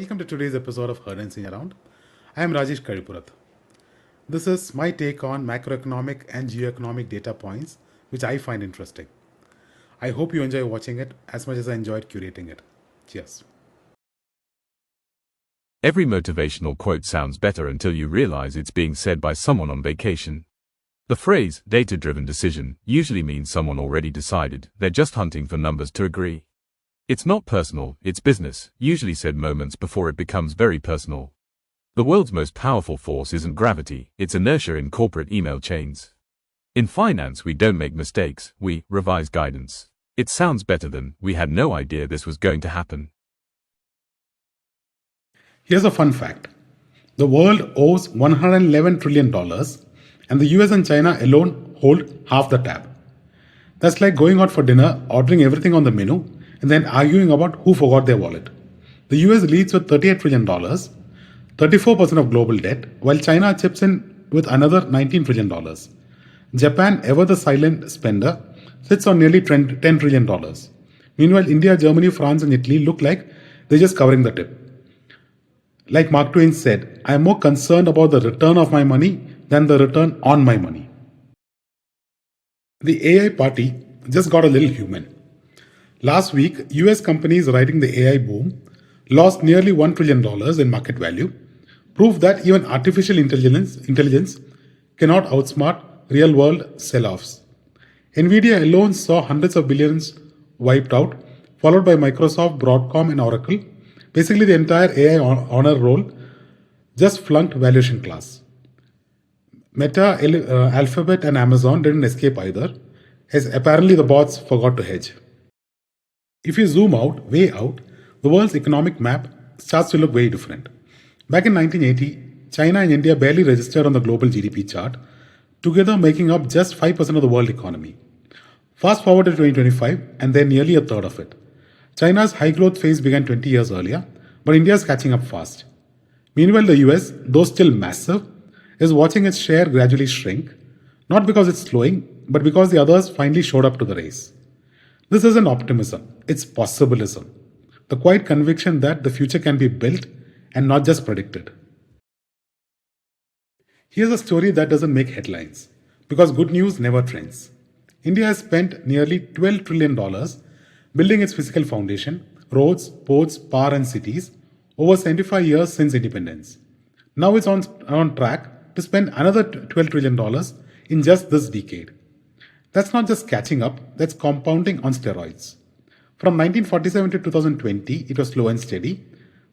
Welcome to today's episode of Heard and Seen Around. I am Rajesh Karipurath. This is my take on macroeconomic and geoeconomic data points, which I find interesting. I hope you enjoy watching it as much as I enjoyed curating it. Cheers. Every motivational quote sounds better until you realize it's being said by someone on vacation. The phrase, data-driven decision, usually means someone already decided, they're just hunting for numbers to agree. It's not personal, it's business, usually said moments before it becomes very personal. The world's most powerful force isn't gravity, it's inertia in corporate email chains. In finance we don't make mistakes, we revise guidance. It sounds better than, we had no idea this was going to happen. Here's a fun fact. The world owes $111 trillion and the US and China alone hold half the tab. That's like going out for dinner, ordering everything on the menu, and then arguing about who forgot their wallet. The US leads with $38 trillion, 34% of global debt, while China chips in with another $19 trillion. Japan, ever the silent spender, sits on nearly $10 trillion. Meanwhile, India, Germany, France, and Italy look like they're just covering the tip. Like Mark Twain said, I am more concerned about the return of my money than the return on my money. The AI party just got a little human. Last week, US companies riding the AI boom lost nearly $1 trillion in market value, proof that even artificial intelligence cannot outsmart real-world sell-offs. Nvidia alone saw hundreds of billions wiped out, followed by Microsoft, Broadcom, and Oracle. Basically, the entire AI honor roll just flunked valuation class. Meta, Alphabet, and Amazon didn't escape either, as apparently the bots forgot to hedge. If you zoom out, way out, the world's economic map starts to look very different. Back in 1980, China and India barely registered on the global GDP chart, together making up just 5% of the world economy. Fast forward to 2025, and they're nearly a third of it. China's high growth phase began 20 years earlier, but India is catching up fast. Meanwhile, the US, though still massive, is watching its share gradually shrink, not because it's slowing, but because the others finally showed up to the race. This isn't optimism, it's possibilism. The quiet conviction that the future can be built and not just predicted. Here's a story that doesn't make headlines, because good news never trends. India has spent nearly $12 trillion building its physical foundation, roads, ports, power and cities, over 75 years since independence. Now it's on track to spend another $12 trillion in just this decade. That's not just catching up, that's compounding on steroids. From 1947 to 2020, it was slow and steady.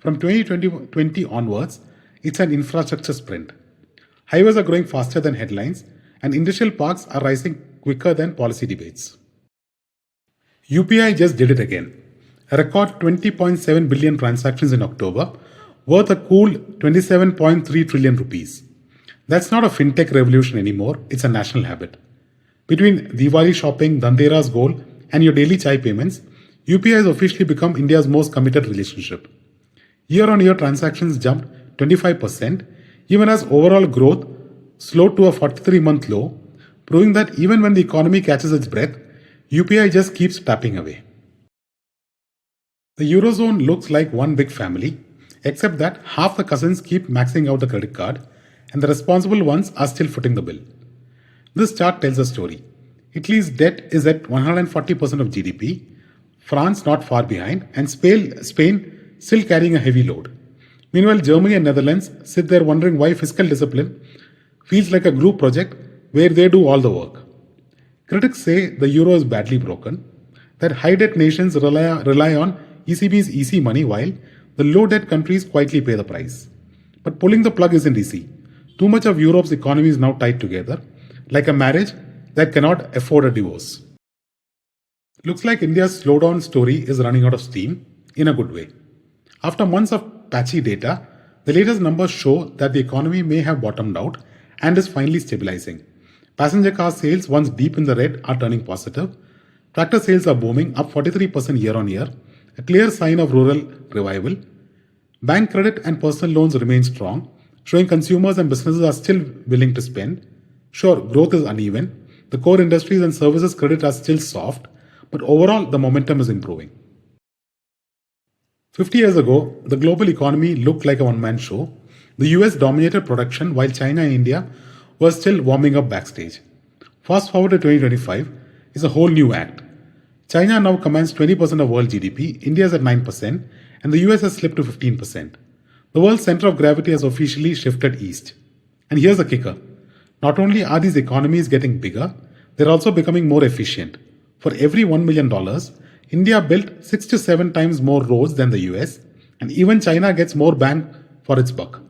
From 2020 onwards, it's an infrastructure sprint. Highways are growing faster than headlines, and industrial parks are rising quicker than policy debates. UPI just did it again. A record 20.7 billion transactions in October, worth a cool 27.3 trillion rupees. That's not a fintech revolution anymore, it's a national habit. Between Diwali shopping, Dhanteras goal, and your daily chai payments, UPI has officially become India's most committed relationship. Year-on-year transactions jumped 25%, even as overall growth slowed to a 43-month low, proving that even when the economy catches its breath, UPI just keeps tapping away. The Eurozone looks like one big family, except that half the cousins keep maxing out the credit card, and the responsible ones are still footing the bill. This chart tells a story. Italy's debt is at 140% of GDP, France not far behind, and Spain still carrying a heavy load. Meanwhile, Germany and Netherlands sit there wondering why fiscal discipline feels like a group project where they do all the work. Critics say the euro is badly broken, that high debt nations rely on ECB's easy money while the low debt countries quietly pay the price. But pulling the plug isn't easy. Too much of Europe's economy is now tied together, like a marriage that cannot afford a divorce. Looks like India's slowdown story is running out of steam in a good way. After months of patchy data, the latest numbers show that the economy may have bottomed out and is finally stabilizing. Passenger car sales, once deep in the red, are turning positive. Tractor sales are booming, up 43% year on year, a clear sign of rural revival. Bank credit and personal loans remain strong, showing consumers and businesses are still willing to spend. Sure, growth is uneven. The core industries and services credit are still soft, but overall the momentum is improving. 50 years ago, the global economy looked like a one-man show. The US dominated production while China and India were still warming up backstage. Fast forward to 2025 is a whole new act. China now commands 20% of world GDP, India is at 9%, and the US has slipped to 15%. The world's center of gravity has officially shifted east. And here's the kicker. Not only are these economies getting bigger, they're also becoming more efficient. For every $1 million, India built 6 to 7 times more roads than the US, and even China gets more bang for its buck.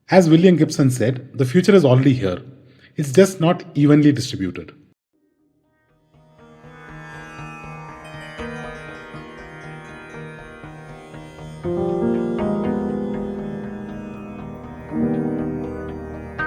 As William Gibson said, the future is already here. It's just not evenly distributed.